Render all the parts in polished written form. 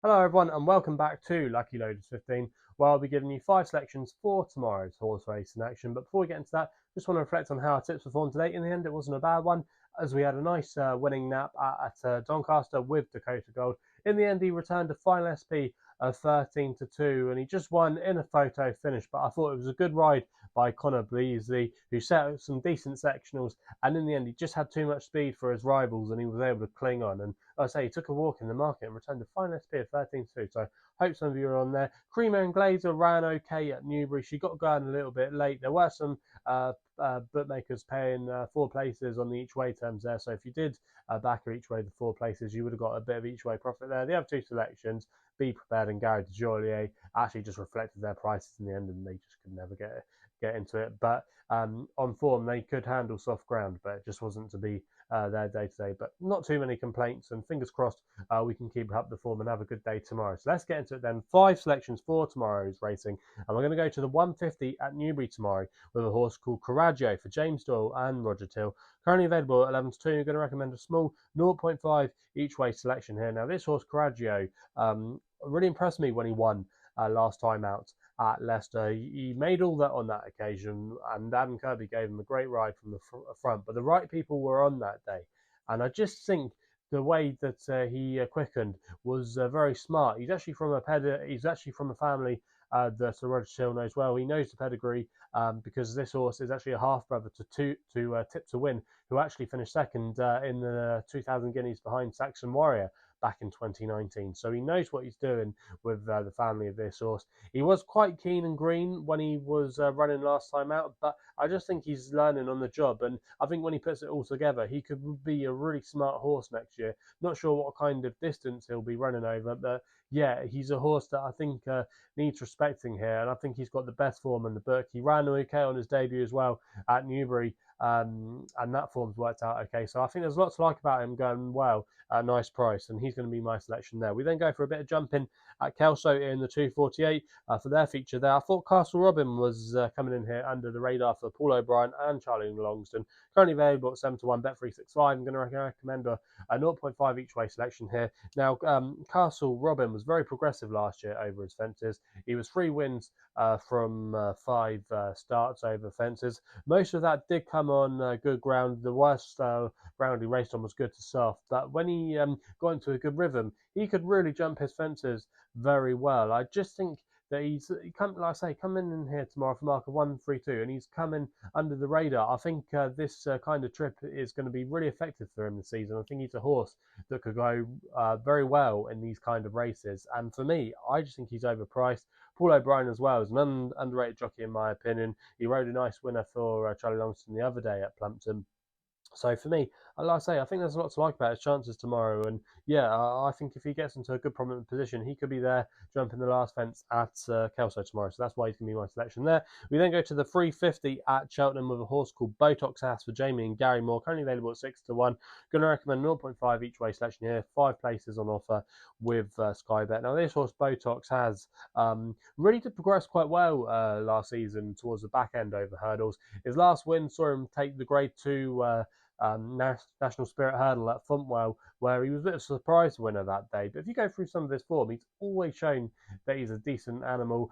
Hello everyone and welcome back to Lucky Loaders 15, where I'll be giving you 5 selections for tomorrow's horse race in action. But before we get into that, just want to reflect on how our tips performed today. In the end, it wasn't a bad one, as we had a nice winning nap at Doncaster with Dakota Gold. In the end, he returned a final SP of 13-2, and he just won in a photo finish. But I thought it was a good ride by Connor Bleasley, who set out some decent sectionals, and in the end, he just had too much speed for his rivals, and he was able to cling on. And like I say, he took a walk in the market and returned a final SP of 13-2. So hope some of you are on there. Creamer and Glazer ran okay at Newbury. She got going a little bit late. There were some bookmakers paying 4 places on the each way terms there. So if you did back her each way the 4 places, you would have got a bit of each way profit there. The other two selections, Be Prepared and Gary DeJolier, actually just reflected their prices in the end, and they just could never get into it. But on form, they could handle soft ground, but it just wasn't to be their day to day. But not too many complaints, and fingers crossed we can keep up the form and have a good day tomorrow. So let's get into it then. 5 selections for tomorrow's racing, and we're going to go to the 150 at Newbury tomorrow with a horse called Caragio for James Doyle and Roger Till. Currently available at 11-2. I'm going to recommend a small 0.5 each way selection here. Now this horse Caragio really impressed me when he won last time out at Leicester. He made all that on that occasion, and Adam Kirby gave him a great ride from the front. But the right people were on that day, and I just think the way that he quickened was very smart. He's actually from a family that Roger Till knows well. He knows the pedigree because this horse is actually a half brother to Tip to Win, who actually finished second in the 2,000 guineas behind Saxon Warrior back in 2019. So he knows what he's doing with the family of this horse. He was quite keen and green when he was running last time out, but I just think he's learning on the job. And I think when he puts it all together, he could be a really smart horse next year. Not sure what kind of distance he'll be running over, but yeah, he's a horse that I think needs respecting here, and I think he's got the best form in the book. He ran okay on his debut as well at Newbury, and that form's worked out okay. So I think there's lots to like about him going well at a nice price, and he's going to be my selection there. We then go for a bit of jumping at Kelso in the 248 for their feature there. I thought Castle Robin was coming in here under the radar for Paul O'Brien and Charlie Longston. Currently available at 7-1, Bet365. I'm going to recommend a 0.5 each way selection here. Now, Castle Robin was very progressive last year over his fences. He was 3 wins from 5 starts over fences. Most of that did come on good ground. The worst ground he raced on was good to soft, but when he got into a good rhythm, he could really jump his fences very well. I just think that like I say, coming in here tomorrow for mark of 132, and he's coming under the radar. I think this kind of trip is going to be really effective for him this season. I think he's a horse that could go very well in these kind of races. And for me, I just think he's overpriced. Paul O'Brien as well is an underrated jockey in my opinion. He rode a nice winner for Charlie Longston the other day at Plumpton. So for me, like I say, I think there's a lot to like about his chances tomorrow. And yeah, I think if he gets into a good prominent position, he could be there jumping the last fence at Kelso tomorrow. So that's why he's going to be my selection there. We then go to the 350 at Cheltenham with a horse called Botox Ass for Jamie and Gary Moore, currently available at 6-1. Going to recommend 0.5 each way selection here, 5 places on offer with SkyBet. Now this horse Botox has really did progress quite well last season towards the back end over hurdles. His last win saw him take the Grade 2 National Spirit Hurdle at Fontwell, where he was a bit of a surprise winner that day. But if you go through some of his form, he's always shown that he's a decent animal.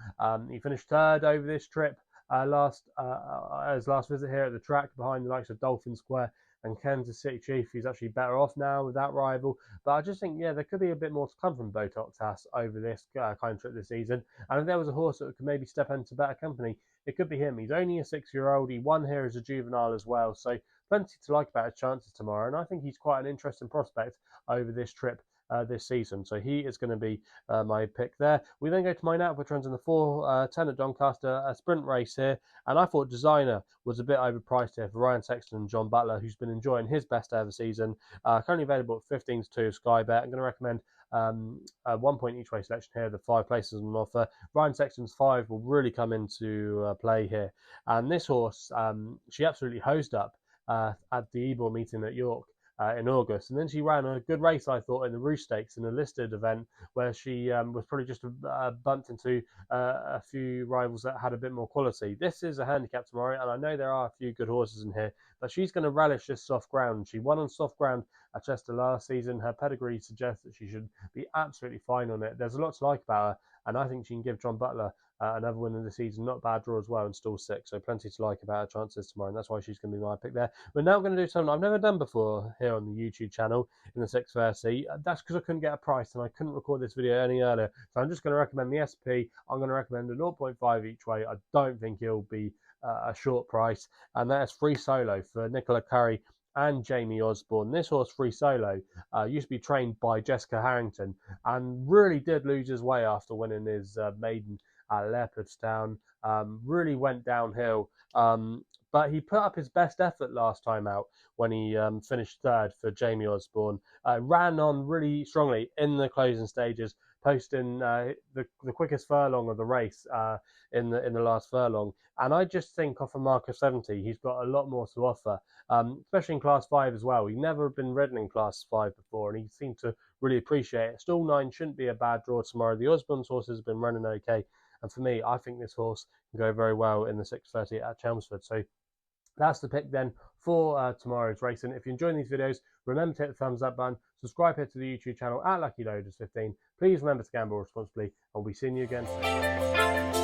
He finished third over this trip his last visit here at the track behind the likes of Dolphin Square and Kansas City Chief. He's actually better off now with that rival. But I just think, yeah, there could be a bit more to come from Botox Hass over this kind of trip this season. And if there was a horse that could maybe step into better company, it could be him. He's only a 6-year-old. He won here as a juvenile as well. So plenty to like about his chances tomorrow. And I think he's quite an interesting prospect over this trip this season. So he is going to be my pick there. We then go to my nap, which runs in the 4-10 at Doncaster, a sprint race here. And I thought Designer was a bit overpriced here for Ryan Sexton and John Butler, who's been enjoying his best ever season. Currently available at 15-2 Sky Bet. I'm going to recommend a 1 point each way selection here, the 5 places on offer. Ryan Sexton's 5 will really come into play here. And this horse, she absolutely hosed up at the Ebor meeting at York in August. And then she ran a good race, I thought, in the Roost Stakes in a listed event where she was probably just bumped into a few rivals that had a bit more quality. This is a handicap tomorrow, and I know there are a few good horses in here, but she's going to relish this soft ground. She won on soft ground at Chester last season. Her pedigree suggests that she should be absolutely fine on it. There's a lot to like about her, and I think she can give John Butler another win in the season. Not a bad draw as well, and stall 6, so plenty to like about her chances tomorrow, and that's why she's going to be my pick there. We're now going to do something I've never done before here on the YouTube channel in the 6:30. That's because I couldn't get a price and I couldn't record this video any earlier, so I'm just going to recommend the SP. I'm going to recommend a 0.5 each way. I don't think it'll be a short price, and that's Free Solo for Nicola Curry and Jamie Osborne. This horse, Free Solo, used to be trained by Jessica Harrington and really did lose his way after winning his maiden at Leopardstown. Really went downhill, but he put up his best effort last time out when he finished third for Jamie Osborne. Ran on really strongly in the closing stages, posting the quickest furlong of the race in the last furlong. And I just think off a mark of 70, he's got a lot more to offer, especially in Class 5 as well. He's never been ridden in Class 5 before, and he seemed to really appreciate it. Stall 9 shouldn't be a bad draw tomorrow. The Osborne's horses have been running okay, and for me, I think this horse can go very well in the 6:30 at Chelmsford. So that's the pick then for tomorrow's racing. If you're enjoying these videos, remember to hit the thumbs up button, subscribe here to the YouTube channel at Lucky Loaders 15. Please remember to gamble responsibly, and we'll be seeing you again soon.